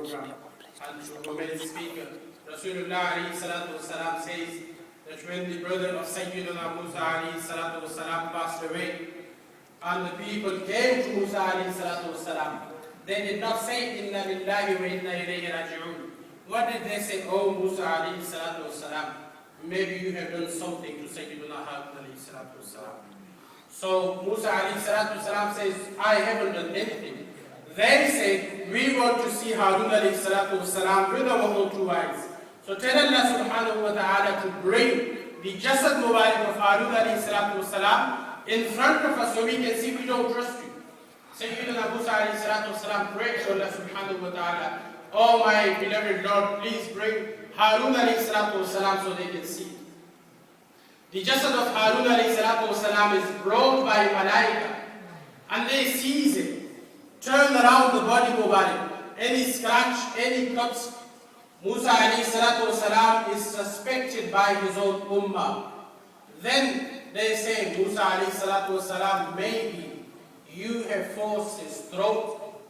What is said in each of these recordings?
program and to obey the speaker. Rasulullah alayhi salatu wasalam says that when the brother of Sayyidina Musa alayhi salatu wasalam passed away, and the people came to Musa alayhi salatu wasalam, they did not say, Inna lillahi wa inna ilayhi raji'un. What did they say? Oh Musa alayhi salatu wasalam, maybe you have done something to Sayyidina Harun alayhi salatu wasalam. So Musa alayhi salatu wasalam says, I haven't done anything. They said, we want to see Harun alayhi salatu wasalam with our own two eyes. So tell Allah subhanahu wa ta'ala to bring the Jasad Mubarak of Harun alayhi salatu wasalam in front of us so we can see we don't trust you. Sayyidina Musa alayhi salatu wasalam prayed to Allah subhanahu wa ta'ala, oh my beloved Lord, please bring Harun alayhi salatu wasalam so they can see. The Jasad of Harun alayhi salatu wasalam is brought by Malaika and they seize it, turn around the body Mubarak, any scratch, any cuts. Musa alayhi salatu wasalam is suspected by his own ummah. Then they say, Musa alayhi salatu wasalam, maybe you have forced his throat,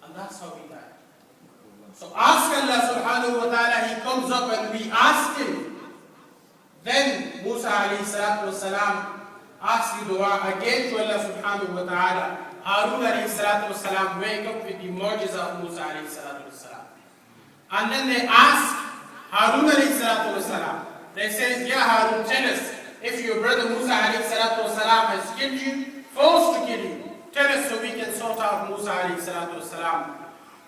and that's how he died. So ask Allah subhanahu wa ta'ala, he comes up and we ask him. Then Musa alayhi salatu wasalam asks the dua again to Allah subhanahu wa ta'ala. Harun alayhi salatu wasalam wake up with the mu'jiza of Musa alayhi salatu wasalam. And then they ask Harun alayhi salatu wasalam. They say, Ya Harun, tell us, if your brother Musa alayhi salatu wasalam has killed you, forced to kill you, tell us so we can sort out Musa alayhi salatu wasalam.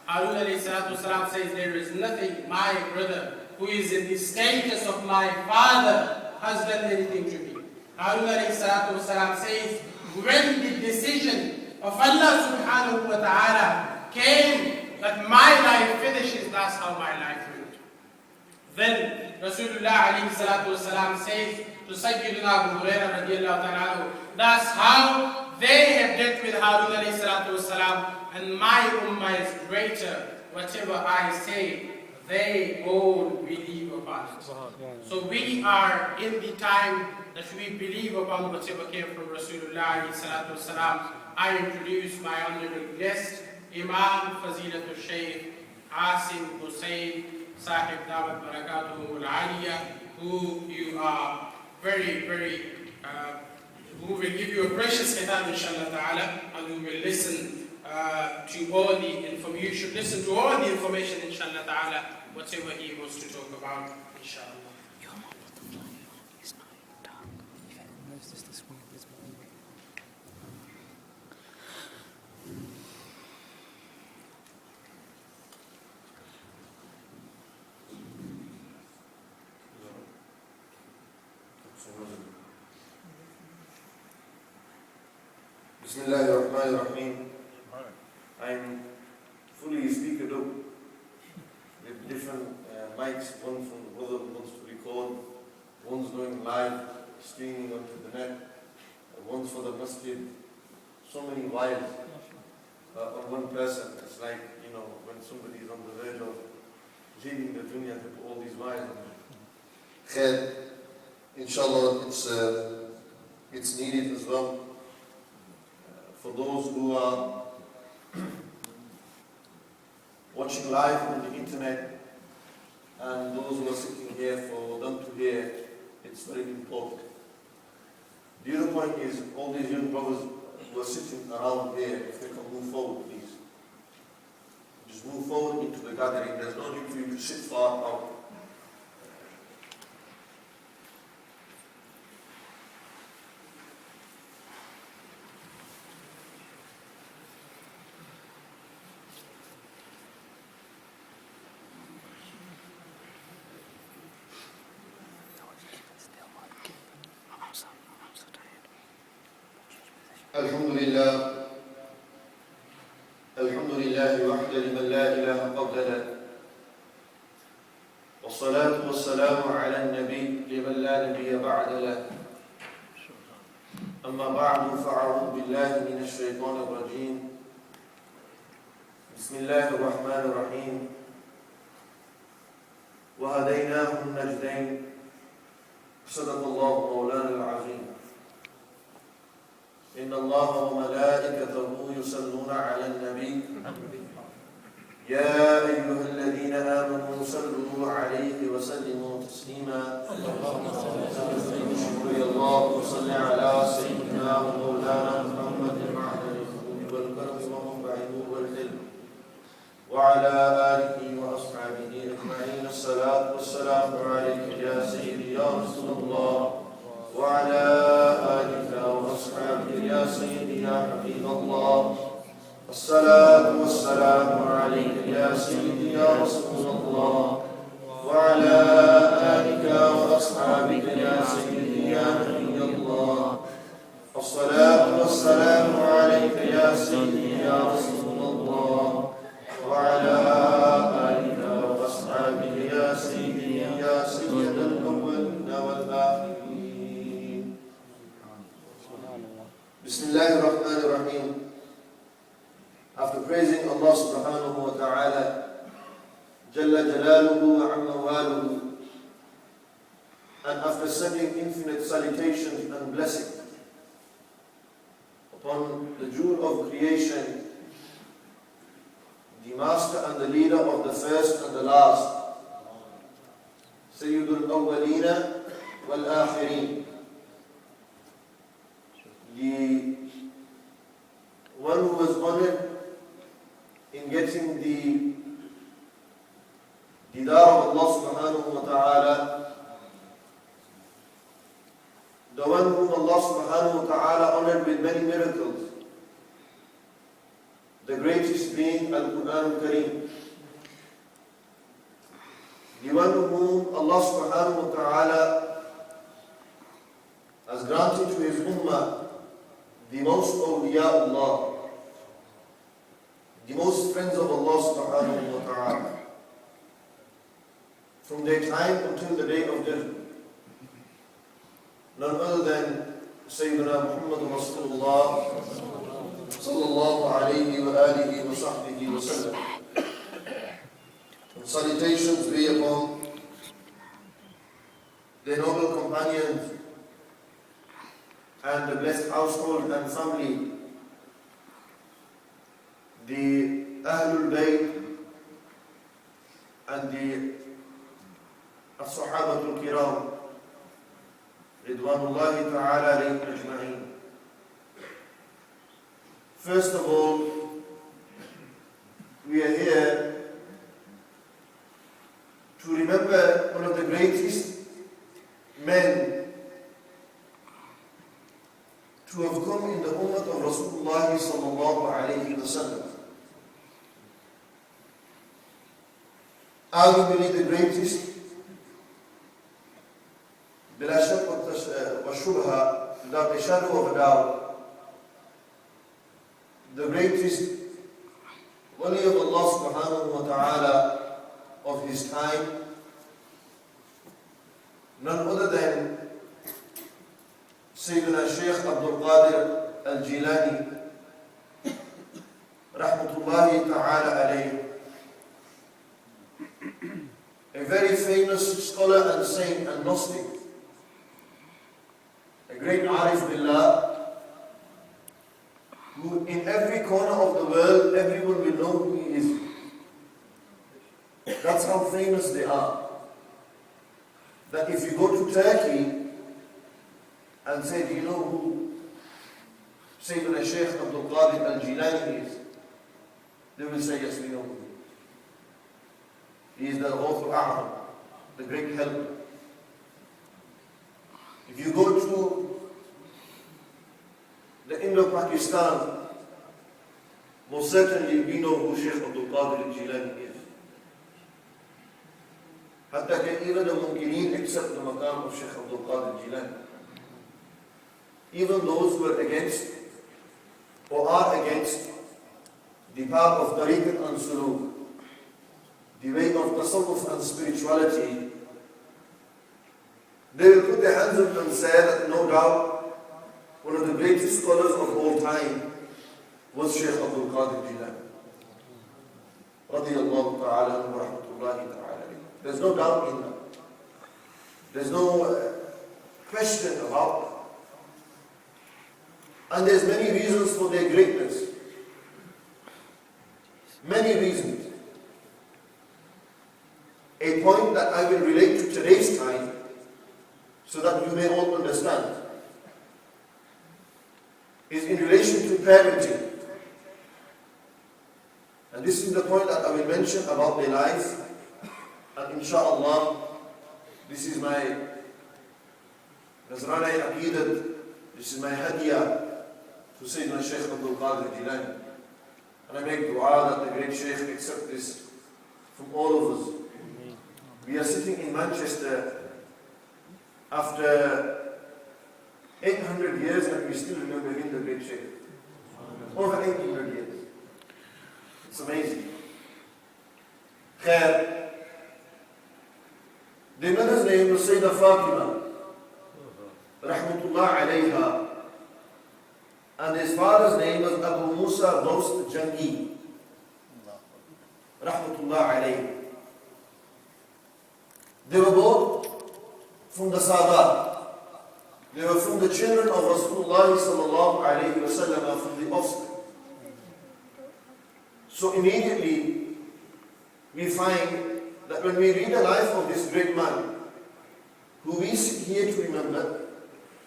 Harun alayhi salatu wasalam says, there is nothing my brother, who is in the status of my father, has done anything to me. Harun alayhi salatu wasalam says, when the decision of Allah subhanahu wa ta'ala came that my life finishes, that's how my life went. Then Rasulullah alayhi salatu wasalam says to Sayyidina Abu Hurairah radiallahu ta'ala, that's how they have dealt with Harun alayhi salatu wasalam, and my ummah is greater. Whatever I say, they all believe upon it. So we are in the time that we believe upon whatever came from Rasulullah alayhi salatu wasalam. I introduce my honorable guest, Imam Fazilatul Shaykh Asim Hussain, Sahib Dawat Barakatuhu Al-Aliyah, who you are very, who will give you a precious kitab inshallah ta'ala, and who will listen to all the information. You should listen to all the information inshallah ta'ala, whatever he wants to talk about inshallah. Bismillahirrahmanirrahim. I'm fully speakered up with different mics, one from the brother who wants to record, one's going live, streaming onto the net, one's for the Masjid. So many wires on one person. It's like, you know, when somebody's on the verge of leaving the dunya, to put all these wires on them. Khair, inshallah, it's needed as well. For those who are watching live on the internet and those who are sitting here, for them to hear, it's very important. The other point is, all these young brothers who are sitting around here, if they can move forward, please. Just move forward into the gathering. There's no need for you to sit far out. الحمد لله وحده لمن لا إله قبله والصلاة والسلام على النبي لمن لا نبي بعد له أما بعد فأعوذ بالله من الشيطان الرجيم بسم الله الرحمن الرحيم وهديناه النجدين صدق الله مولانا العظيم إن الله وملائكته يصلون على النبي يا أيها الذين الذين آمنوا صلوا عليه وسلموا تسليما يا الله وصل على سيدنا ومولانا محمد معدن الخلود والكرم ومنبع النور والعلم وعلى آله وأصحابه أجمعين الصلاة والسلام عليك يا سيدي يا رسول الله وعلى آلك وأصحابك يا سيدي يا حبيب الله الصلاة والسلام عليك يا سيدي يا رسول الله وعلى آلك وأصحابك يا سيدي يا نبي الله الصلاة والسلام عليك يا سيدي يا رسول الله وعلى آلك وأصحابك يا سيدي يا سيد الأولين والآخرين بسم الله الرحمن الرحيم. After praising Allah subhanahu wa ta'ala, Jalla Jalaluhu wa Amma Waluhu, and after sending infinite salutations and blessings upon the jewel of creation, the master and the leader of the first and the last, Sayyidul Awwalina wal Akhirin, the one who was honored in getting the Didar of Allah subhanahu wa ta'ala, the one whom Allah subhanahu wa ta'ala honored with many miracles, the greatest being Al-Quran Al-Kareem, the one whom Allah subhanahu wa ta'ala has granted to his ummah the most awliyaullah, the most friends of Allah subhanahu wa ta'ala, from their time until the day of death. None other than Sayyidina Muhammad Rasulullah sallallahu alayhi wa alihi wa sahbihi wa sallam. And salutations be upon their noble companions and the blessed household and family, the Ahlul Bayt and the As-Sahabatul Kiram Ridwanullahi ta'ala alayhim ajma'in. First of all, we are here to remember one of the greatest men to have come in the ummah of Rasulullah sallallahu alayhi wa sallam. Arguably the greatest, bila shak wa shubha, without a shadow of a doubt, the greatest wali of Allah subhanahu wa ta'ala of his time, none other than Sayyidina Shaykh Abdul Qadir Al-Jilani rahmatullahi ta'ala alayhi, a very famous scholar and saint and Gnostic, a great Arif Billah, who in every corner of the world everyone will know who he is. That's how famous they are. That if you go to Turkey and say, do you know who Sayyidina Shaykh Abdul Qadir Al-Jilani is? They will say, yes, we know who he is. He is the Ghawth A'zam, the great helper. If you go to the Indo-Pakistan, most certainly we know who Shaykh Abdul Qadir Al-Jilani is. Hatta even the Munkirin accept the maqam of Shaykh Abdul Qadir Al-Jilani. Even those who are against or are against the path of tariqat and suluk, the way of tasawwuf and spirituality, they will put their hands up and say that no doubt one of the greatest scholars of all time was Shaykh Abdul Qadir Jilani radiyallahu ta'ala wa rahmatullahi ta'ala. There's no doubt in that. There's no question about that. And there's many reasons for their greatness. Many reasons. a point that I will relate to today's time so that you may all understand, is in relation to parenting. And this is the point that I will mention about their life. And inshaAllah, this is my Nazrani Aqidat, this is my Hadiyah to Sayyidina Shaykh Abdul Qadir Jilani. And I make dua that the great Shaykh accept this from all of us. We are sitting in Manchester after 800 years and we still remember him, the great Shaykh. Over 800 years. It's amazing. Khair. The mother's name was Sayyidah Fatima, Rahmatullah alayha. And his father's name was Abu Musa Dost Jangi, Rahmatullah alayhi. They were both from the Sadat. They were from the children of Rasulullah sallallahu alayhi wa sallam, from the offspring. So immediately we find that when we read the life of this great man, who we sit here to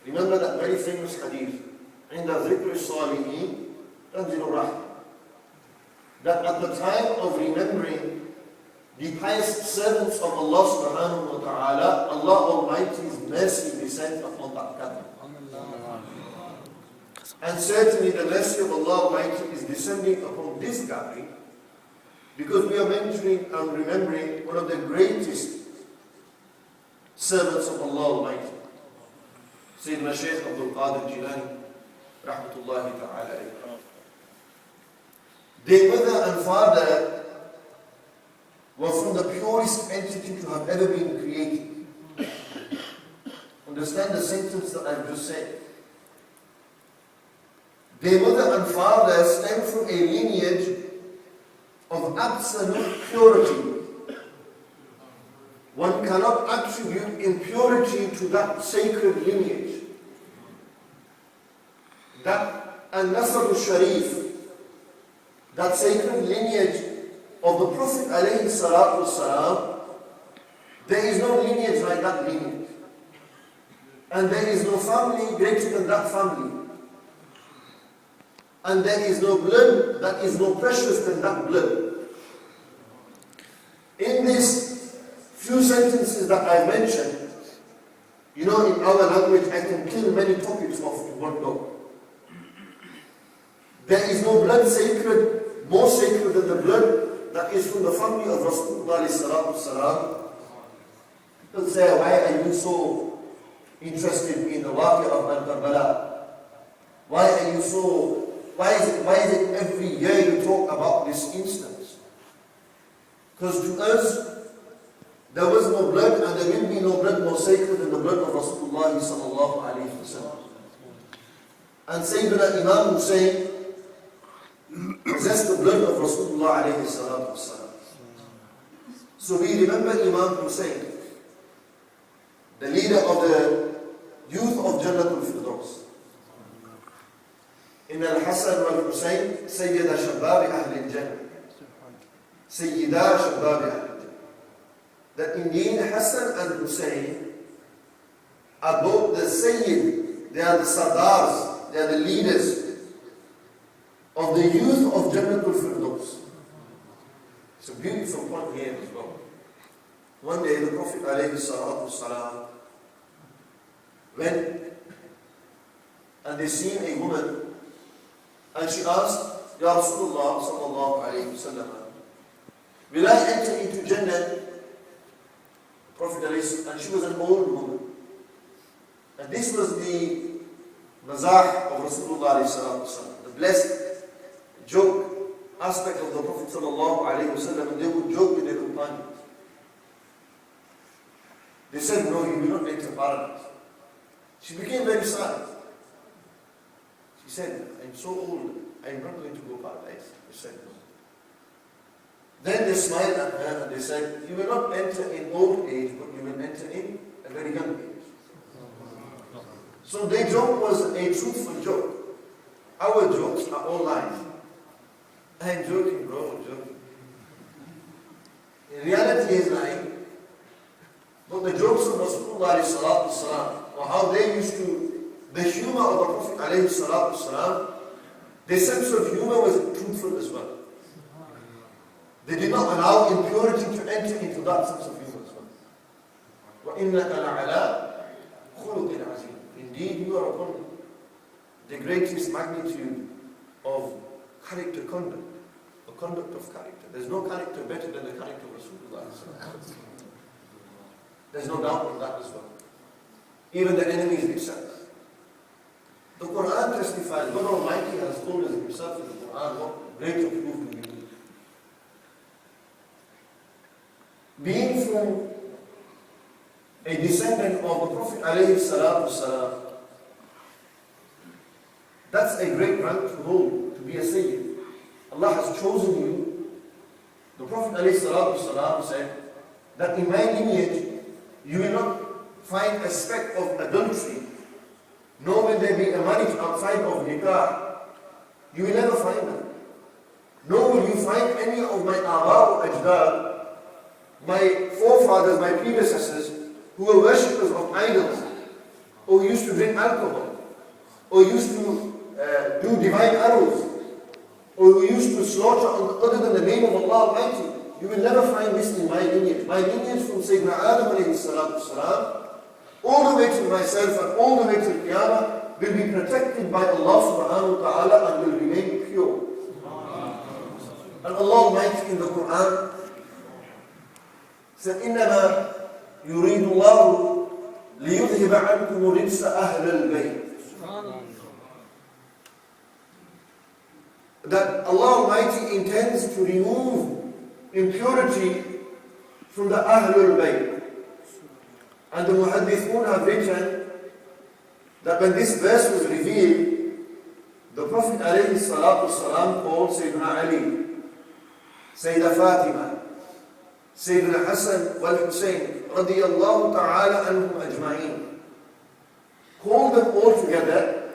remember that very famous hadith, عند ذكر الصالحين تنزل الرحمة, that at the time of remembering the pious servants of Allah subhanahu wa ta'ala, Allah Almighty's mercy descends upon that gathering. And certainly the mercy of Allah Almighty is descending upon this gathering because we are mentioning and remembering one of the greatest servants of Allah Almighty, Sayyidina Shaykh Abdul Qadir Jilani, Rahmatullahi Ta'ala. Their mother and father were from the purest entity to have ever been created. Understand the sentence that I've just said. Their mother and father stem from a lineage of absolute purity. One cannot attribute impurity to that sacred lineage. That An-Nasr al-Sharif, that sacred lineage of the Prophet alayhi salatu wasalam, there is no lineage like that lineage. And there is no family greater than that family. And there is no blood that is more precious than that blood. In these few sentences that I mentioned, in our language I can kill many topics off in one go. There is no blood sacred, more sacred than the blood that is from the family of Rasulullah sallallahu alaihi wasallam. People say, why are you so interested in the waqi of Karbala? Why is it every year you talk about this instance? Because to us, there was no blood and there will be no blood more sacred than the blood of Rasulullah sallallahu alayhi wa sallam. And Sayyidina Imam Hussain possessed the blood of Rasulullah alayhi salatu wa sallam. So we remember Imam Hussain, the leader of the youth of Jannatul Firdaus. إن الحسن والحسين سيد شباب أهل الجنة. سيدا شباب أهل الجنة. That indeed Hassan and Hussein are both the Sayyid, they are the Sardars, they are the leaders of the youth of Jannatul Firdaus. It's a beautiful point here as well. One day the Prophet alayhi salatu wasalam went and they seen a woman. And she asked, Ya Rasulullah sallallahu alayhi wa sallam, will I enter into Jannah? Prophet alayhi, and she was an old woman. And this was the mazah of Rasulullah alayhi sallallahu wasallam, the blessed joke aspect of the Prophet sallallahu alayhi wa sallam, and they would joke with their companions. They said, no, you will not enter paradise. She became very sad. She said, I'm so old, I'm not going to go paradise. They said no. Then they smiled at her and they said, you will not enter in old age, but you will enter in a very young age. So their joke was a truthful joke. Our jokes are all lies. I'm joking, bro, I'm joking. In reality, is lying. jokes of Rasulullah sallallahu alaihi wasallam, or how they used to, the humor of the Prophet alayhi salatu wasalam, their sense of humor was truthful as well. They did not allow impurity to enter into that sense of humor as well. وَإِنَّكَ لَعَلَىٰ خُلُقٍ عَظِيمٍ. Indeed, you are upon the greatest magnitude of character conduct, the conduct of character. There's no character better than the character of Rasulullah. There's no doubt on that as well. Even the enemies themselves. The Quran testifies, God Almighty has told us himself in the Quran what greater proof we need. Being from a descendant of the Prophet alayhi salatu wasalam, that's a great rank to hold, to be a Sayyid. Allah has chosen you. The Prophet alayhi salatu wasalam said that in my lineage, you will not find a speck of adultery, nor will there be a marriage outside of nikah. You will never find that. Nor will you find any of my aba or ajdad, my forefathers, my predecessors, who were worshippers of idols, or used to drink alcohol, or used to do divine arrows, or who used to slaughter other than the name of Allah Almighty. You will never find this in my lineage. My lineage from Sayyidina Adam alayhi salatu wasalam, all the way to myself and all the way to Qiyamah, will be protected by Allah subhanahu wa ta'ala and will remain pure. And Allah Almighty in the Quran said, إِنَّمَا يُرِيدُ اللَّهُ لِيُذْهِبَ عَنْكُمُ رِجْسَ أَهْلَ الْبَيْتِ. That Allah Almighty intends to remove impurity from the Ahlul Bayt. And the Muhaddithun have written that when this verse was revealed, the Prophet alayhi salatu wasalam called Sayyidina Ali, Sayyida Fatima, Sayyidina Hassan wal Hussain, radiyallahu ta'ala anhum ajma'in. Called them all together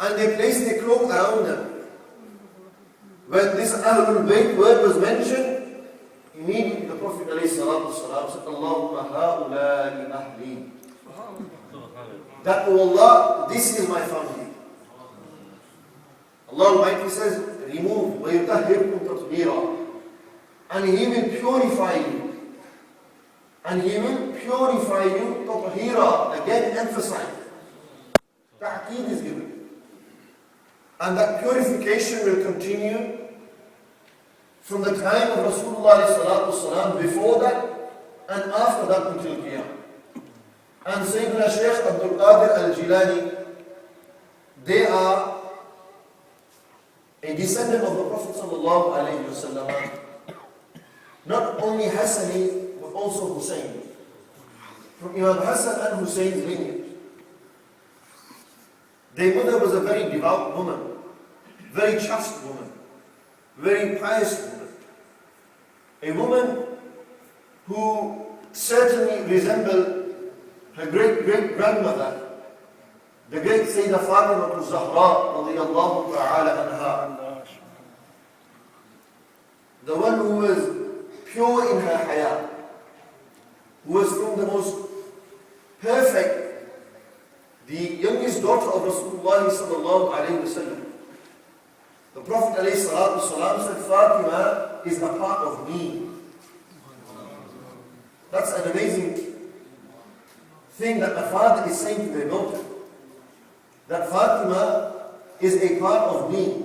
and they placed a cloak around them. When this Ahlul Bayt word was mentioned, immediately the Prophet ﷺ said, Allahumma ha'ulai ahli. That, oh Allah, this is my family. Allah Almighty says, remove, وَيُطَهِّرْكُمْ تَطْهِيرًا. And He will purify you. And He will purify you, تَطْهِيرًا. Again, emphasize. Ta'qeed is given. And that purification will continue from the time of Rasulullah ﷺ, before that and after that until Qiyamah. And Sayyidina Shaykh Abdul Qadir al-Jilani, they are a descendant of the Prophet ﷺ, not only Hassani but also Hussain. From Imam Hassan and Hussein's lineage. Their mother was a very devout woman, very chaste woman, very pious woman. A woman who certainly resembled her great-great-grandmother, the great Sayyidah Fatima al-Zahra radiyallahu ta'ala anha. The one who was pure in her hayat, who was from the most perfect, the youngest daughter of Rasulullah sallallahu alayhi wa sallam. The Prophet alayhi salatu wasalam said, Fatima is a part of me. That's an amazing thing that a father is saying to their daughter. That Fatima is a part of me.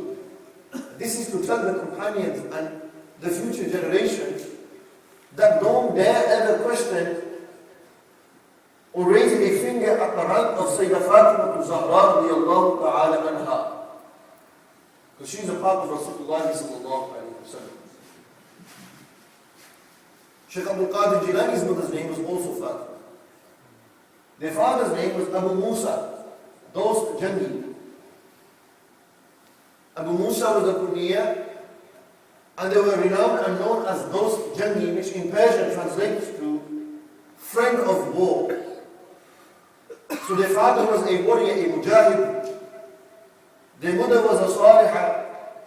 This is to tell the companions and the future generations that don't dare ever question or raise a finger at the rank of Sayyidah Fatima al-Zahra radiyallahu ta'ala anha. Because she's a part of Rasulullah sallallahu alayhi wa sallam. Shaykh Abdul Qadir Jilani's mother's name was also Fatima. Their father's name was Abu Musa, Dost Jangi. Abu Musa was a kunya, and they were renowned and known as Dost Jangi, which in Persian translates to friend of war. So their father was a warrior, a mujahid. Their mother was a salihah,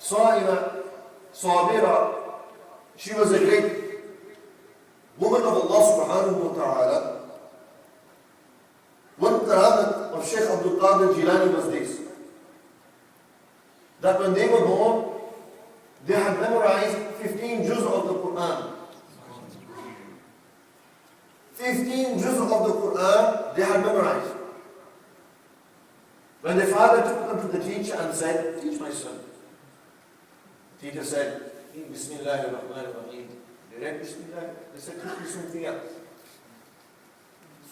sa'ima, sabira. She was a great woman of Allah subhanahu wa ta'ala. Qadir Jilani was this, that when they were born, they had memorized 15 juz of the Quran. 15 juz of the Quran they had memorized. When the father took them to the teacher and said, teach my son. The teacher said, Bismillah ar-Rahman ar-Rahim. They read Bismillah. They said, teach me something else.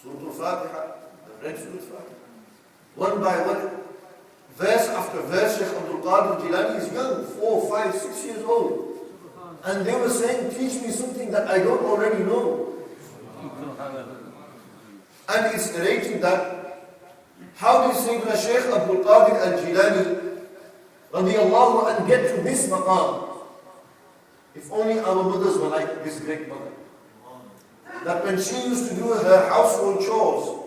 Surah Al-Fatiha. They read Surah Al-Fatiha. One by one, verse after verse, Shaykh Abdul Qadir Jilani is young, 4, 5, 6 years old. And they were saying, teach me something that I don't already know. And it's narrated that how did Sayyidina Shaykh Abdul Qadir al-Jilani radiyallahu anhu get to this maqam? If only our mothers were like this great mother. That when she used to do her household chores,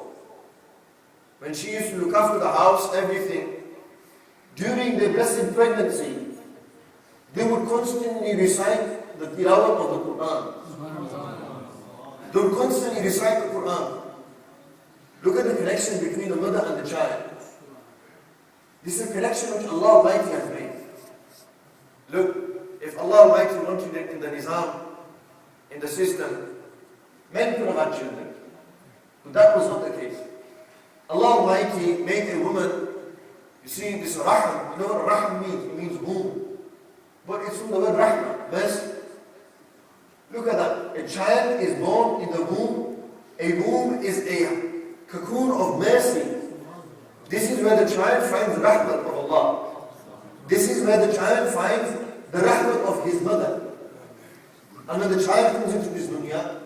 when she used to look after the house, everything, during their blessed pregnancy, they would constantly recite the tilawat of the Quran. They would constantly recite the Quran. Look at the connection between the mother and the child. This is a connection which Allah Almighty has made. Look, if Allah Almighty wanted it in the nizam, in the system, men could have had children. But that was not the case. Allah Almighty made a woman, you see this rahm, you know what rahm means? It means womb. But it's from the word rahmah, mercy. Look at that. A child is born in the womb. A womb is a cocoon of mercy. This is where the child finds the rahmat of Allah. This is where the child finds the rahmat of his mother. And when the child comes into this dunya,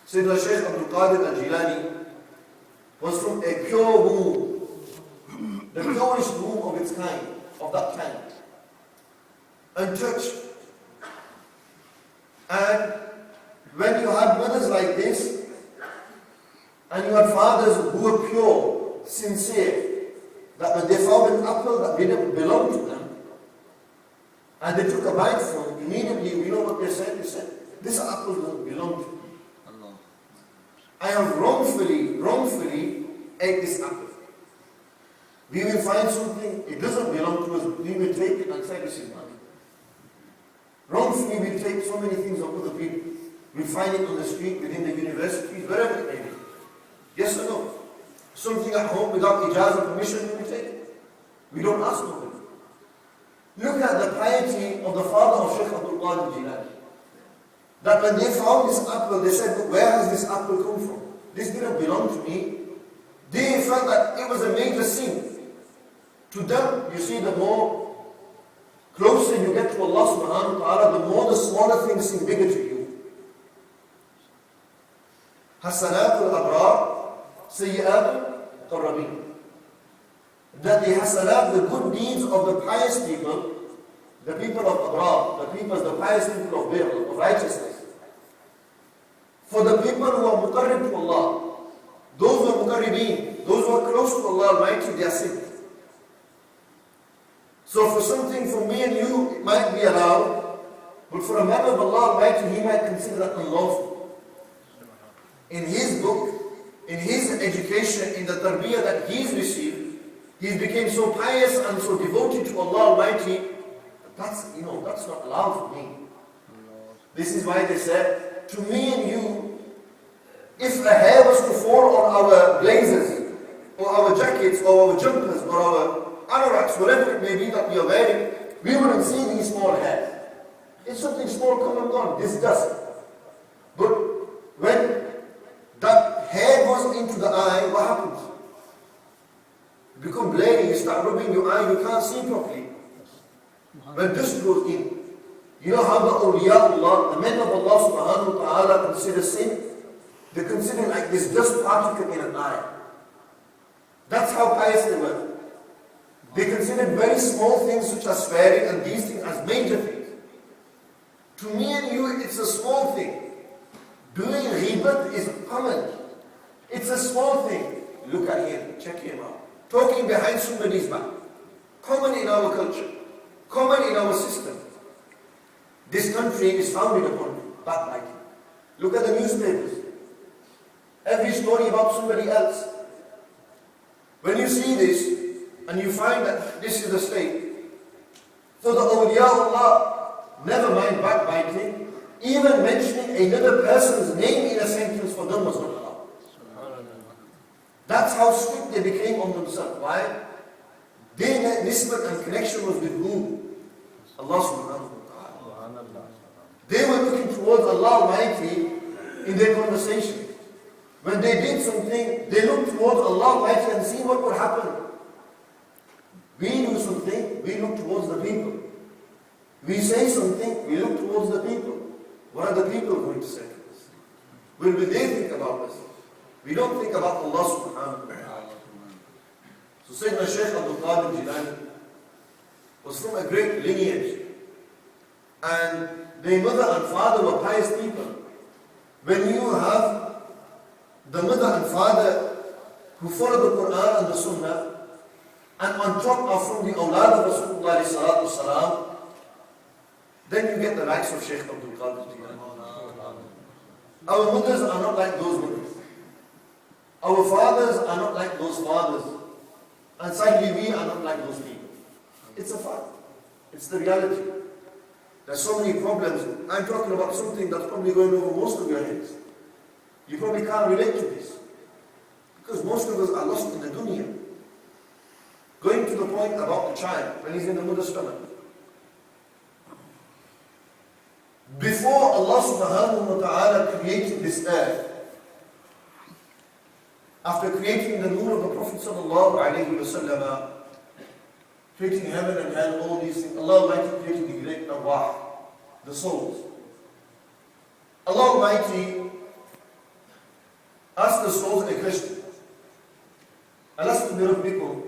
Sayyidina Shaykh Abdul Qadir al-Jilani was from a pure womb, the purest womb of its kind, of that kind, untouched. And when you have mothers like this, and you had fathers who were pure, sincere, that when they found an apple that didn't belong to them, and they took a bite from it, immediately, we know what they said? They said, this apple doesn't belong to me. I have wrongfully ate this apple. We will find something, it doesn't belong to us, we will take it and say this is mine. Wrongfully we take so many things of other people. We find it on the street, within the universities, wherever it may be. Yes or no? Something at home without ijazah permission, we take it. We don't ask nobody. Look at the piety of the father of Shaykh Abdul Qadir Jilani. That when they found this apple, they said, where has this apple come from? This didn't belong to me. They felt that it was a major sin. To them, you see, the more closer you get to Allah subhanahu wa ta'ala, the more the smaller things seem bigger to you. Hasanatul abrar, sayyi'atul qarrabin. That the hasanat, the good deeds of the pious people, the people of abrar, the pious people of birr, of righteousness. For the people who are muqarrib to Allah, those who are muqarribeen, those who are close to Allah Almighty, they are sin. So for something for me and you, it might be allowed, but for a man of Allah Almighty, he might consider that unlawful. In his book, in his education, in the tarbiyah that he's received, he became so pious and so devoted to Allah Almighty, that's not allowed for me. This is why they said, to me and you, if a hair was to fall on our blazers, or our jackets, or our jumpers, or our anoraks, whatever it may be that we are wearing, we wouldn't see these small hairs. It's something small, come and gone, this dust. But when that hair goes into the eye, what happens? You become blurry, you start rubbing your eye, you can't see properly. When dust goes in, you know how the awliyaullah, the men of Allah subhanahu wa ta'ala consider sin? They consider like this dust particle in an eye. That's how pious they were. They considered very small things such as swearing and these things as major things. To me and you, it's a small thing. Doing ghibat is common. It's a small thing. Look at him, check him out. Talking behind somebody's back. Common in our culture. Common in our system. This country is founded upon backbiting. Look at the newspapers. Every story about somebody else. When you see this, and you find that this is the state, so the awliyaullah, never mind backbiting, even mentioning another person's name in a sentence for them was not allowed. That's how strict they became on themselves. Why? Their nisbat and connection was with who? Allah subhanahu wa ta'ala. They were looking towards Allah Almighty in their conversation. When they did something, they looked towards Allah Almighty and see what would happen. We do something, we look towards the people. We say something, we look towards the people. What are the people going to say to us? What will they think about us? We don't think about Allah subhanahu wa ta'ala. So Sayyidina Shaykh Abdul Qadir Jilani was from a great lineage. And their mother and father were pious people. When you have the mother and father who follow the Quran and the Sunnah, and on top are from the awlad of Rasulullah sallallahu alaihi wasallam, then you get the likes of Shaykh Abdul Qadir Jilani. Our mothers are not like those mothers. Our fathers are not like those fathers. And sadly, we are not like those people. It's a fact. It's the reality. There's so many problems. I'm talking about something that's probably going over most of your heads. You probably can't relate to this. Because most of us are lost in the dunya. Going to the point about the child, when he's in the mother's stomach. Before Allah subhanahu wa ta'ala created this earth, after creating the nur of the Prophet sallallahu alayhi wa sallam, creating heaven and hell, all these things, Allah Almighty created the great arwah, the souls. Allah Almighty asked the souls a question. Alastu bi rabbikum.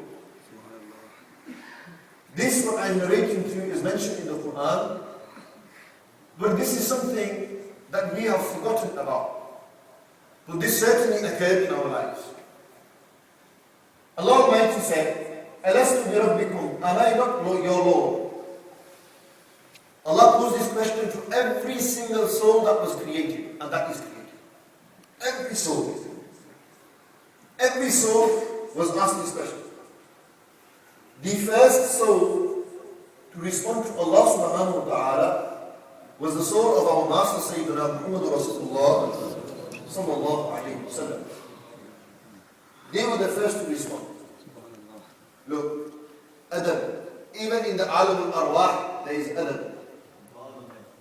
This what I'm narrating to you is mentioned in the Quran, but this is something that we have forgotten about. But this certainly occurred in our lives. Allah Almighty said, Alastu bi rabbikum, am I not your Lord? Allah posed this question to every single soul that was created, and that is created. Every soul. Every soul was asked this question. The first soul to respond to Allah subhanahu wa ta'ala was the soul of our Master Sayyidina Muhammad Rasulullah sallallahu alayhi wa sallam. They were the first to respond. Look, adab. Even in the alam al-arwah, there is adab.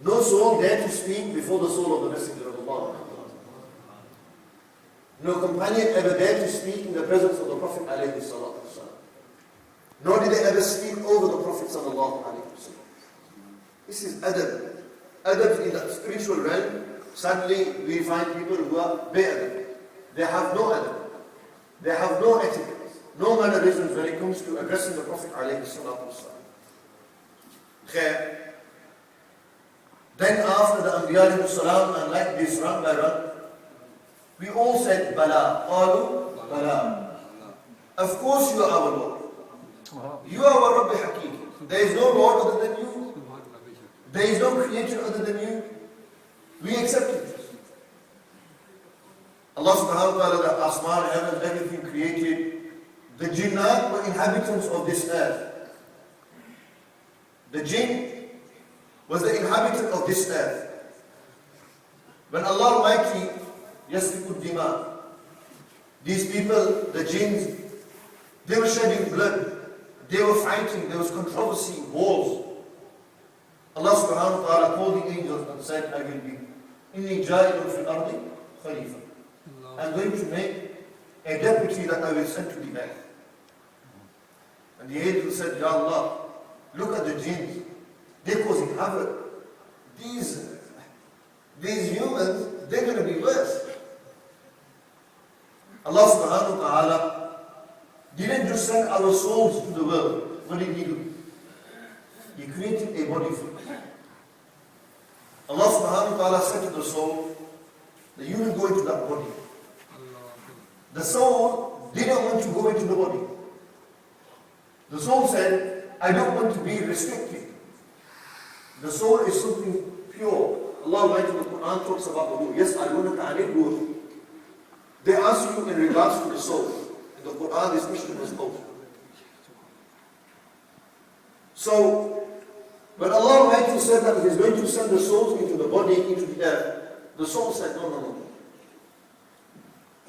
No soul dare to speak before the soul of the Messenger of Allah. No companion ever dared to speak in the presence of the Prophet alayhi salatu wasalam. Nor did they ever speak over the Prophet sallallahu alayhi wasallam. This is adab. Adab in the spiritual realm. Sadly, we find people who are be'adab. They have no adab. They have no etiquette, no mannerisms when it comes to addressing the Prophet alayhi salatu wasalam. Khair. Then after the Anbiya alayhi salam, and like this run by run, we all said, Bala. Qalu, Bala. Of course you are our Lord. You are our Rabbi Haqiqi. There is no Lord other than you. There is no creator other than you. We accept it. Allah subhanahu wa ta'ala, the asman, heaven, everything created. The jinnat were inhabitants of this earth. The jinn was the inhabitant of this earth. When Allah Almighty yasfikud dima, these people, the jinns, they were shedding blood. They were fighting. There was controversy, wars. Allah subhanahu wa ta'ala called the angels and said, I will be inni ja'ilun fil ardi khalifa. I'm going to make a deputy that I will send to the earth. And the angel said, Ya Allah, look at the jinns. They're causing havoc. These humans, they're going to be worse. Allah subhanahu wa ta'ala didn't just send our souls to the world. What did He do? He created a body for us. Allah subhanahu wa ta'ala said to the soul that you will go into that body. The soul didn't want to go into the body. The soul said, I don't want to be restricted. The soul is something pure. Allah Almighty in the Quran talks about the ruh. Yes, I want to ruh. They ask you in regards to the soul. In the Quran, this mission was over. So, when Allah Almighty said that He is going to send the souls into the body, into the earth, the soul said, no, no, no.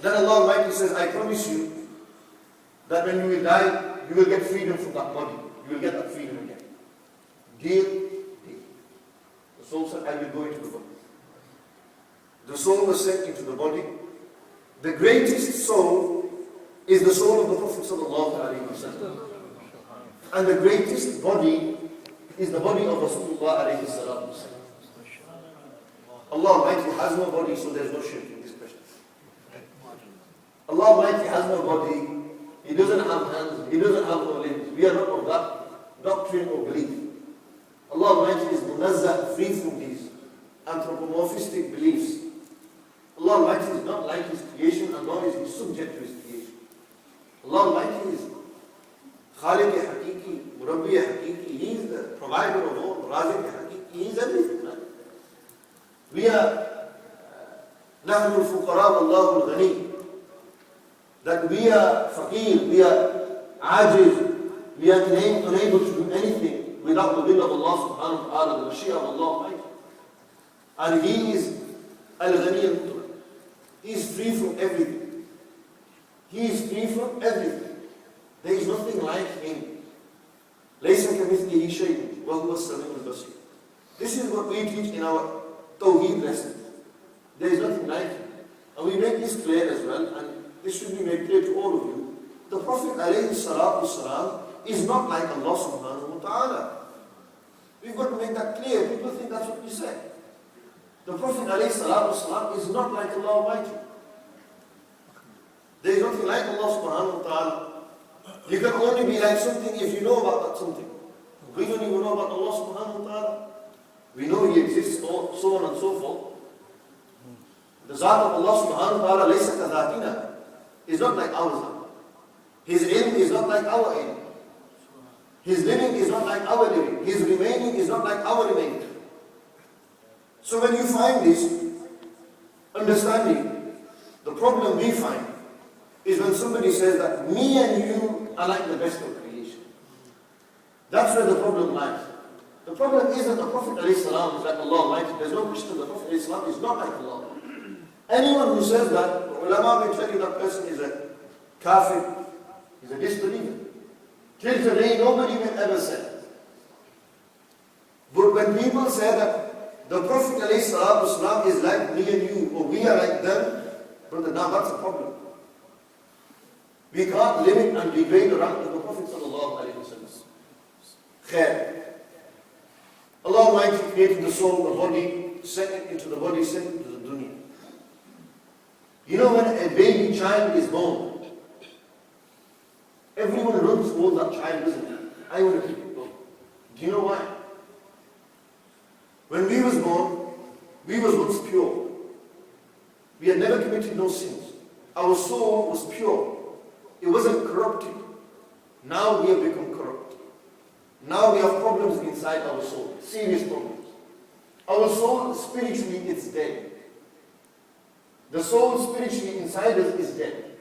Then Allah Almighty says, I promise you that when you will die, you will get freedom from that body. You will get that freedom again. Deal, deal. The soul said, I will go into the body. The soul was sent into the body. The greatest soul is the soul of the Prophet ﷺ. And the greatest body is the body of Rasulullah ﷺ. Allah Almighty has no body, so there is no shirk in this question. Allah Almighty has no body. He doesn't have hands. He doesn't have no limbs. We are not of that doctrine or belief. Allah Almighty is munazzah, free from these anthropomorphistic beliefs. Allah Almighty is not like His creation, and nor is He subject to His creation. Allah Almighty is Khaliq Hakiki, Murabbi Hakiki. He is the provider of all, Razik Hakiki. He is everything. Right? We are نحن الفقراء والله الغني. That we are faqir, we are ajiz, we are unable to do anything without the will of Allah subhanahu wa ta'ala, the Mashiach of Allah Almighty. And He is al-ghani al-mutlaq. He is free from everything. He is free from everything. There is nothing like Him. لَيْسَ كَمِثْلِهِ شَيْءٌ وَهُوَ السَّمِيعُ الْبَصِيرُ. This is what we teach in our Tawheed lesson. There is nothing like Him. And we make this clear as well, and this should be made clear to all of you. The Prophet ﷺ is not like Allah subhanahu wa ta'ala. We've got to make that clear. People think that's what we say. The Prophet ﷺ is not like Allah Almighty. There is nothing like Allah subhanahu wa ta'ala. You can only be like something if you know about that something. We don't even know about Allah subhanahu wa ta'ala. We know He exists, so on and so forth. The Zat of Allah subhanahu wa ta'ala laysa kadhatina. Is not like ours. His ilm is not like our ilm. His living is not like our living. His remaining is not like our remaining. So when you find this understanding, the problem we find is when somebody says that me and you are like the best of creation. That's where the problem lies. The problem isn't the Prophet ﷺ is like Allah Almighty. There's no question the Prophet ﷺ is not like Allah. Anyone who says that, ulama may tell you that person is a kafir, is a disbeliever. Till today, nobody will ever say that. But when people say that the Prophet ﷺ is like me and you, or we are like them, brother, now that's a problem. We can't limit and degrade the rank of the Prophet ﷺ. Khair. Allah Almighty created the soul, the body, sent it into the body, sent it to the dunya. You know, when a baby child is born, everyone runs towards that child, doesn't it? I want to keep it born. Do you know why? When we was born, we was once pure. We had never committed no sins. Our soul was pure. It wasn't corrupted. Now we have become corrupt. Now we have problems inside our soul, serious problems. Our soul spiritually is dead. The soul spiritually inside us is dead.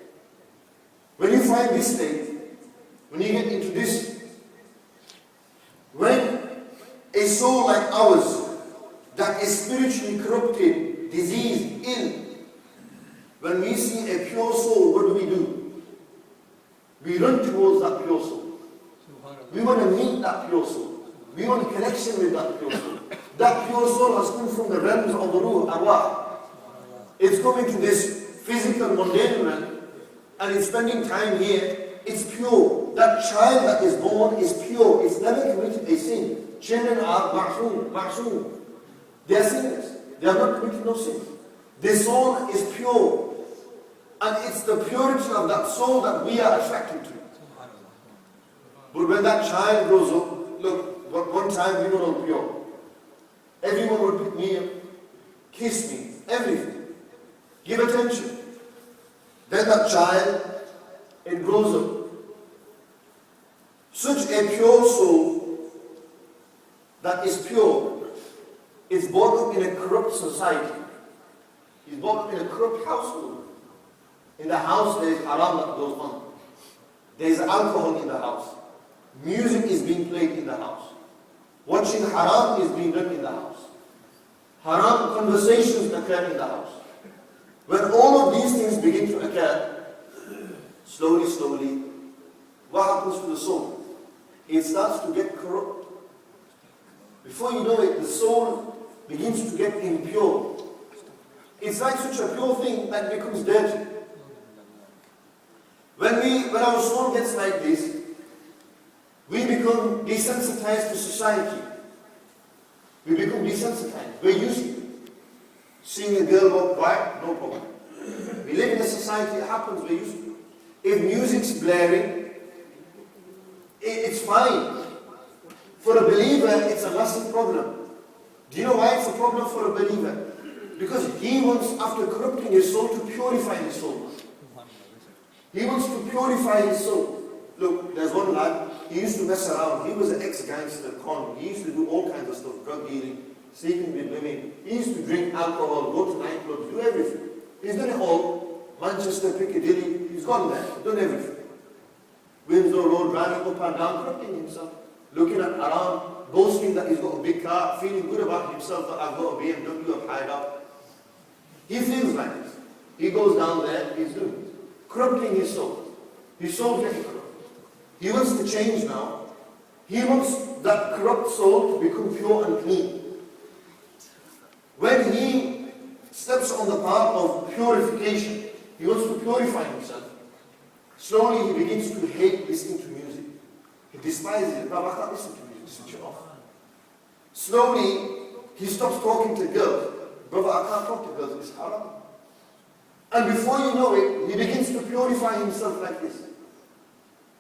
When you find this state, when you get into this, when a soul like ours that is spiritually corrupted, diseased, ill, when we see a pure soul, what do? We run towards that pure soul. We want to meet that pure soul. We want a connection with that pure soul. That pure soul has come from the realms of the ruh, arwah. It's coming to this physical, mundane realm, and it's spending time here. It's pure. That child that is born is pure. It's never committed a sin. Children are ma'soom. They are sinless. They have not committed no sin. Their soul is pure. And it's the purity of that soul that we are attracted to. But when that child grows up, look, one time we were all pure. Everyone would pick me up, kiss me, everything. Give attention. Then that child, it grows up. Such a pure soul that is pure is born up in a corrupt society. He's born up in a corrupt household. In the house there is haram that goes on. There's alcohol in the house. Music is being played in the house. Watching haram is being done in the house. Haram conversations occur in the house. When all of these things begin to occur, slowly, slowly, what happens to the soul? It starts to get corrupt. Before you know it, the soul begins to get impure. It's like such a pure thing that becomes dirty. When our soul gets like this, we become desensitized to society. We become desensitized. We're used to it. Seeing a girl walk by, no problem. We live in a society, it happens, we're used to it. If music's blaring, it's fine. For a believer, it's a massive problem. Do you know why it's a problem for a believer? Because he wants, after corrupting his soul, to purify his soul. He wants to purify his soul. Look, there's one lad, he used to mess around. He was an ex-gangster, con. He used to do all kinds of stuff, drug dealing, sleeping with women. He used to drink alcohol, go to nightclubs, do everything. He's done it all. Manchester, Piccadilly, he's gone there, done everything. Windsor Road, driving up and down, corrupting himself. Looking at around, boasting that he's got a big car, feeling good about himself that I've got a BMW, I've hired out. He feels like this. He goes down there, he's doing it. Corrupting his soul. His soul's getting corrupt. He wants to change now. He wants that corrupt soul to become pure and clean. When he steps on the path of purification, he wants to purify himself. Slowly he begins to hate listening to music. He despises it. No, I can't listen to music, switch it off. Slowly he stops talking to girls. Brother, I can't talk to girls, it's haram. And before you know it, he begins to purify himself like this.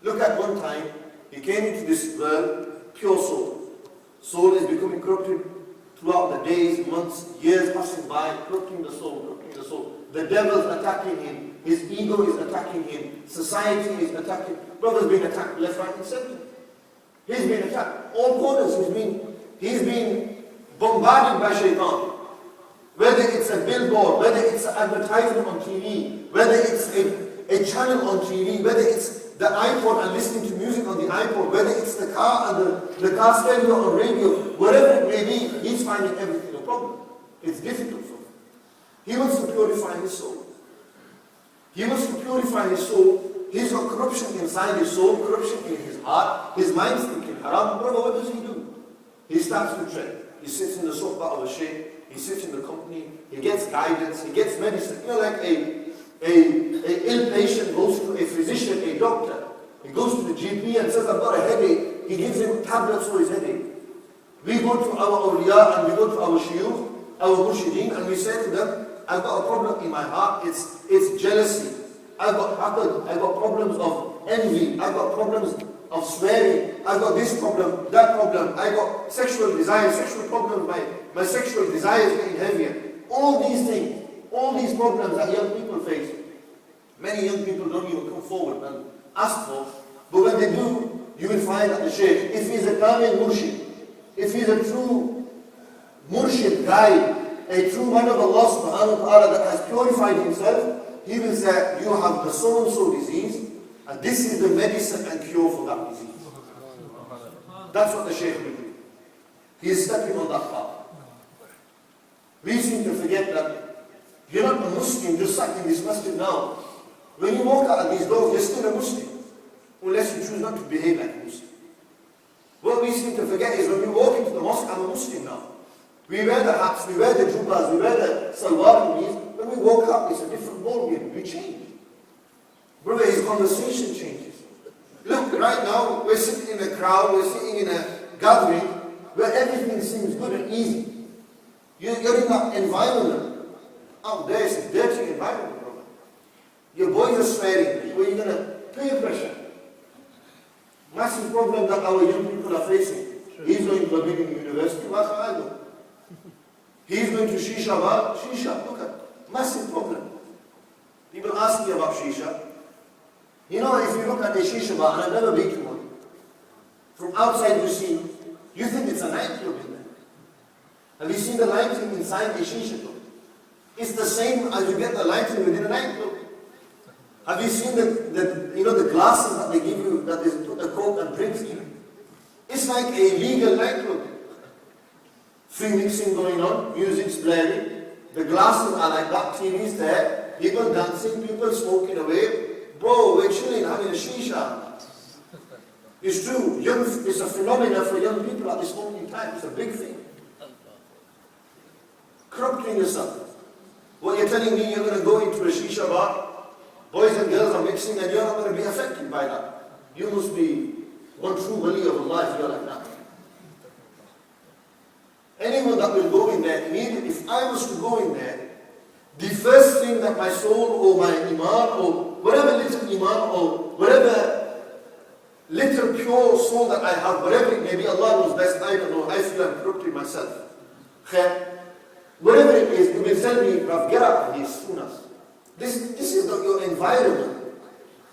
Look at one time, he came into this world, pure soul. Soul is becoming corrupted throughout the days, months, years passing by, corrupting the soul, corrupting the soul. The devil's attacking him, his ego is attacking him, society is attacking. Brother's been attacked left, right, and center. He's been attacked. All corners, he's been bombarded by shaitan. Whether it's a billboard, whether it's an advertisement on TV, whether it's a channel on TV, whether it's the iPod and listening to music on the iPod, whether it's the car and the car stereo on radio, whatever it may be, he's finding everything a problem. It's difficult for him. He wants to purify his soul. He wants to purify his soul. He's got corruption inside his soul, corruption in his heart. His mind's thinking haram. Brother, what does he do? He starts to tread. He sits in the sofa of a sheikh. He sits in the company. He gets guidance. He gets medicine. You know, like a ill patient goes to a physician, a doctor. He goes to the GP and says, I've got a headache. He gives him tablets for his headache. We go to our awliya and we go to our shuyukh, our murshideen, and we say to them, I've got a problem in my heart. It's jealousy. I've got haqad. I've got problems of envy. I've got problems of swearing. I've got this problem, that problem. I've got sexual desires, sexual problems. My sexual desire is getting heavier. All these things, all these problems that young people face, many young people don't even come forward and ask for. But when they do, you will find that the shaykh, if he's a kamil murshid, if he's a true murshid guide, a true man of Allah subhanahu wa ta'ala that has purified himself, he will say, you have the so-and-so disease, and this is the medicine and cure for that disease. That's what the shaykh will do. He is stepping on that path. We seem to forget that you're not a Muslim just sat in this masjid now. When you walk out of these doors, you're still a Muslim, unless you choose not to behave like a Muslim. What we seem to forget is when we walk into the mosque, I'm a Muslim now. We wear the hats, we wear the jubbas, we wear the salwar kameez. When we walk out, it's a different ballgame. We change. Brother, his conversation changes. Look, right now, we're sitting in a crowd, we're sitting in a gathering where everything seems good and easy. You're in that environment. Out there, it's a dirty environment, brother. Your boys are swearing. Where are you going to peer pressure? Massive problem that our young people are facing. He's going to Birmingham University, why can't I go? He's going to Shisha bar, Shisha, look at, massive problem. People ask me about Shisha. You know, if you look at a Shisha bar, and I've never been to one, from outside you think it's a nightclub in there. Have you seen the lighting inside a Shisha club? It's the same as you get the lighting within a nightclub. Have you seen the glasses that they give you, that they put the coke and drinks in? It's like a legal nightclub. Free mixing going on, music's blaring. The glasses are like that, TV's there, people dancing, people smoking away. Bro, we're chilling, having a shisha. It's true, it's a phenomenon for young people at this moment in time. It's a big thing. Corrupting yourself. What you're telling me, you're going to go into a shisha bar, boys and girls are mixing, and you're not going to be affected by that. You must be one true wali of Allah if you're like that. Anyone that will go in there, immediately, if I was to go in there, the first thing that my soul or my imam or whatever little imam or whatever little pure soul that I have, whatever it may be, Allah knows best, I don't know, I feel I'm corrupting myself. Whatever it is, you will tell me, Rav, get out of here soon as. This is not your environment.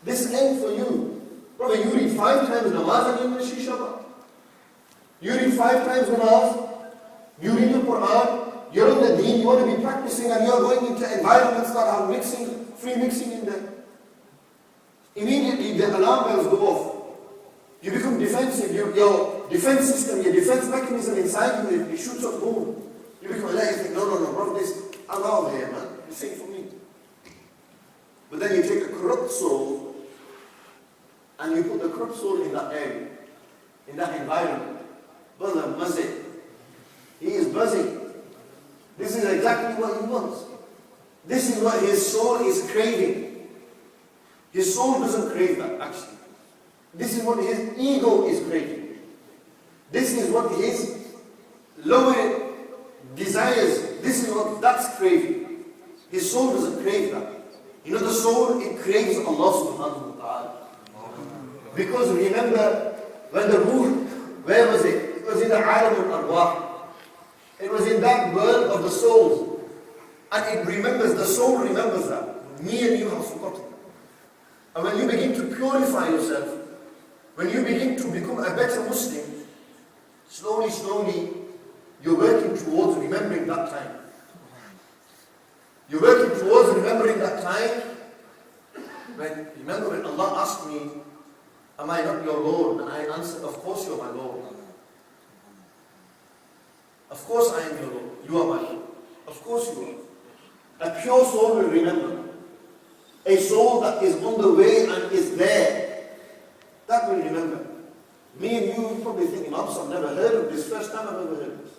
This ain't for you. Brother, you read 5 times namaz and you're in a shisha bar. You read 5 times namaz, you read the Quran, you're in the deen, you want to be practicing, and you're going into environments that have mixing, free mixing in there. Immediately the alarm bells go off. You become defensive. Your defense system, your defense mechanism inside you, it shoots up boom. You become alert, you think, no, bro, I'm out of here, man. This ain't for me. But then you take a corrupt soul and you put the corrupt soul in that area, in that environment. Brother, Masjid. He is buzzing. This is exactly what he wants. This is what his soul is craving. His soul doesn't crave that, actually. This is what his ego is craving. This is what his lower desires, this is what that's craving. His soul doesn't crave that. You know, the soul, it craves Allah subhanahu wa ta'ala. Because remember, when the ruh, where was it? It was in the alam al-arwah. It was in that world of the souls. And it remembers, the soul remembers that. Me and you have forgotten. And when you begin to purify yourself, when you begin to become a better Muslim, slowly, you're working towards remembering that time. You're working towards remembering that time. Remember when Allah asked me, am I not your Lord? And I answered, of course you're my Lord. Of course I am your Lord. You are my Lord. Of course you are. A pure soul will remember. A soul that is on the way and is there, that will remember. Me and you probably think, Imam, I've never heard of this. First time I've ever heard of this.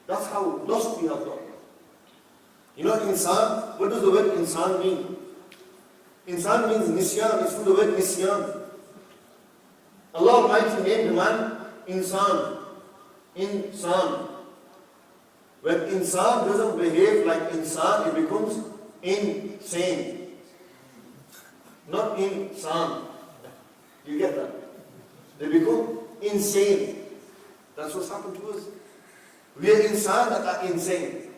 That's how lost we have got. You know, insan, what does the word insan mean? Insan means nisyan, it's from the word nisyan. Allah Almighty named the man insan. Insan. When insan doesn't behave like insan, it becomes insane. Not insan. You get that? They become insane. That's what's happened to us. We are insan that are insane.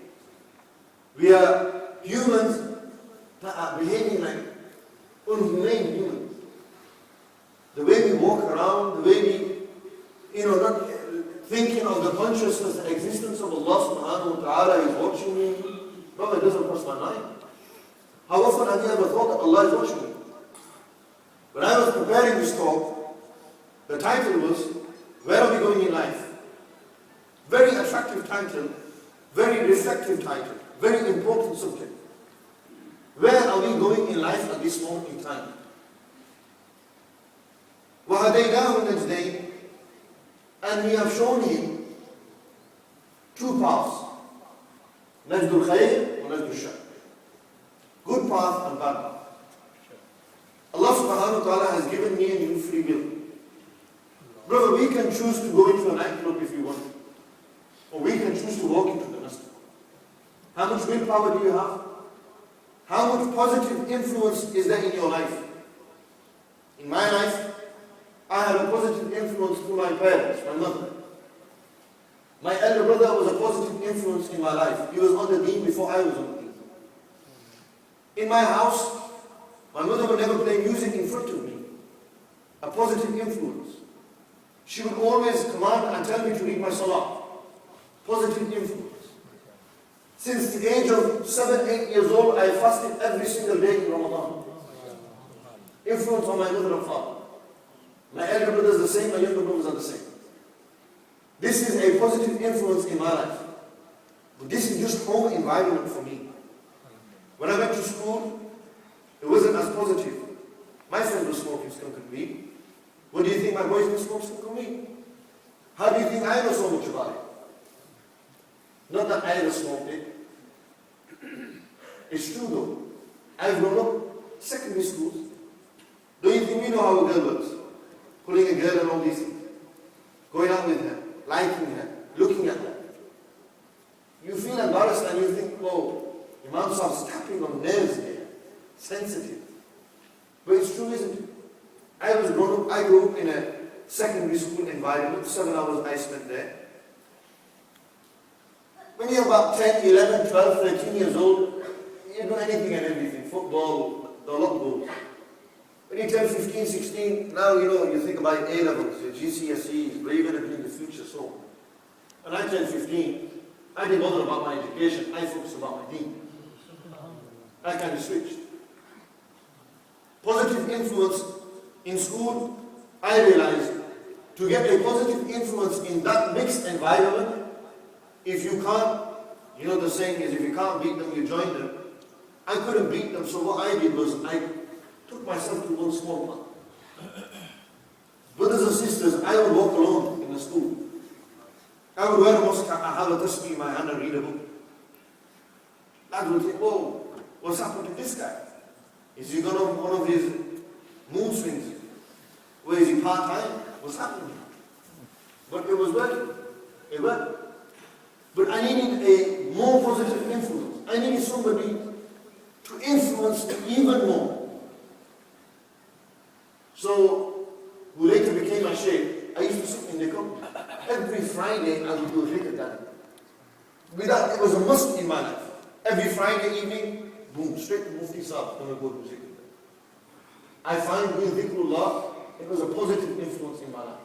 We are humans that are behaving like unhumane humans. The way we walk around, the way we, not thinking of the consciousness, the existence of Allah subhanahu wa ta'ala is watching me. Brother, it doesn't cross my mind. How often have you ever thought that Allah is watching me? When I was preparing this talk, the title was, Where Are We Going in Life? Very attractive title, very reflective title, very important subject. Where are we going in life at this moment in time? وَهَدَيْنَاهُ النَّجْدَيْنِ, and we have shown him 2 paths. Najdul Khayr wa Najdul Shar. Good path and bad path. Allah subhanahu wa ta'ala has given me and you free will. Brother, we can choose to go into a nightclub if we want. Or we can choose to walk into the masjid. How much willpower do you have? How much positive influence is there in your life? In my life, I had a positive influence through my parents, my mother. My elder brother was a positive influence in my life. He was on the deen before I was on the deen. In my house, my mother would never play music in front of me. A positive influence. She would always command and tell me to read my salah. Positive influence. Since the age of 7, 8 years old, I fasted every single day in Ramadan. Influence on my mother and father. My elder brothers the same, my younger brothers are the same. This is a positive influence in my life. But this is just home environment for me. When I went to school, it wasn't as positive. My friends were smoking skunk and weed. What do you think my boys were smoking skunk and weed? How do you think I know so much about it? Not that I ever smoked it. It's true though. I've grown up secondary schools. Don't you think we know how a girl works? Pulling a girl and all these things. Going out with her, liking her, looking at her. You feel embarrassed and you think, oh, Imam starts tapping on nerves there. Sensitive. But it's true, isn't it? I grew up in a secondary school environment. 7 hours I spent there. When you're about 10, 11, 12, 13 years old, you do anything and everything. Football, a lot goes. When you turn 15, 16, now you think about A-levels, your GCSEs, what are you going to do in the future, so on. When I turned 15, I didn't bother about my education, I focused about my deen. I kind of switched. Positive influence in school, I realized to get a positive influence in that mixed environment, if you can't, the saying is, if you can't beat them, you join them. I couldn't beat them, so what I did was I took myself to one small part. Brothers and sisters, I would walk alone in the school. I would wear a mosque, I have a tasbih in my hand and read a book. Lads would think, whoa, what's happened to this guy? Is he gone on one of his mood swings? Where is he part-time? What's happening? But it was working. It worked. But I needed a more positive influence. I needed somebody to influence me even more. So, who later became my sheikh, I used to sit in the company. Every Friday I would do a zikr gathering. It was a must in my life. Every Friday evening, boom, straight to Mufti Sahib, I'm going to go to zikr. I find doing zikrullah, it was a positive influence in my life.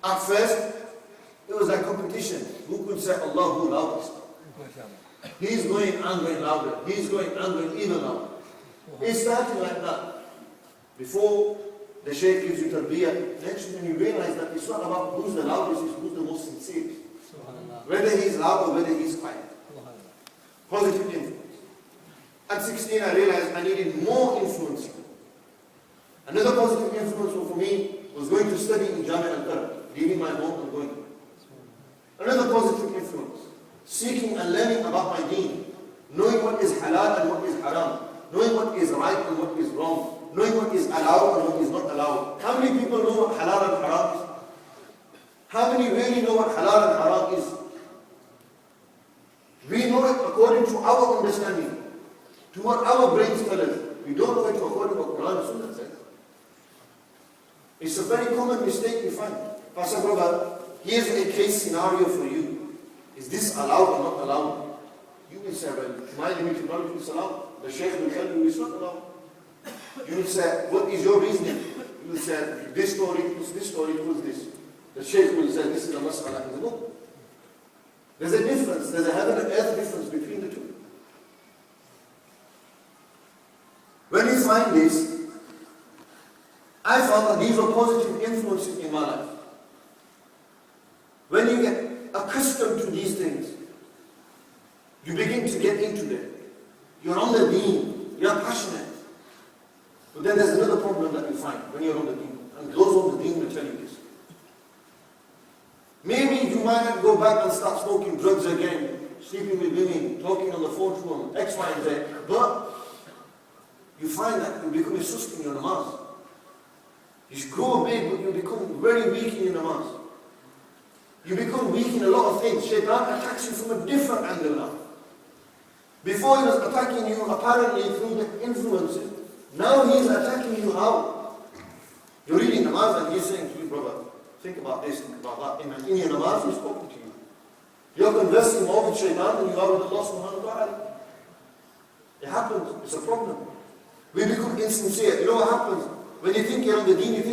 At first, it was like competition. Who could say Allahu loudest? He's going and going louder. He's going and going even louder. It started like that. Before the Shaykh gives you tarbiyah, next when you realize that it's not about who's the loudest, it's who's the most sincere. Whether he's loud or whether he's quiet. Positive influence. At 16 I realized I needed more influence. Another positive influence for me was going to study in Jami al-Qarab, leaving my home and going. Another positive influence, seeking and learning about my deen, knowing what is halal and what is haram, knowing what is right and what is wrong, knowing what is allowed and what is not allowed. How many people know what halal and haram is? How many really know what halal and haram is? We know it according to our understanding, to what our brains tell us. We don't know it according to what Quran and Sunnah says. It's a very common mistake we find. Pastor brother, here's a case scenario for you. Is this allowed or not allowed? You will say, well, my limited knowledge is allowed. The Shaykh will tell you it's not allowed. You will say, what is your reasoning? You will say, this story equals this story equals this. The Shaykh will say, this is a mas'ala in the book. There's a difference. There's a heaven and earth difference between the two. When you find this, I found that these are positive influences in my life. When you get accustomed to these things, you begin to get into them. You're on the deen, you're passionate. But then there's another problem that you find when you're on the deen. And those on the deen will tell you this. Maybe you might not go back and start smoking drugs again, sleeping with women, talking on the phone to them, X, Y, and Z. But you find that you become a sust in your namaz. You grow big, but you become very weak in your namaz. You become weak in a lot of things. Shaitan attacks you from a different angle now. Before he was attacking you apparently through the influences. Now he is attacking you how? You're reading namaz and he's saying to you, brother, think about this, think about that. In your namaz he's talking to you. You're conversing more with shaitan than you are with Allah subhanahu wa ta'ala. It happens. It's a problem. We become insincere. You know what happens? When you think you're on the deen, you think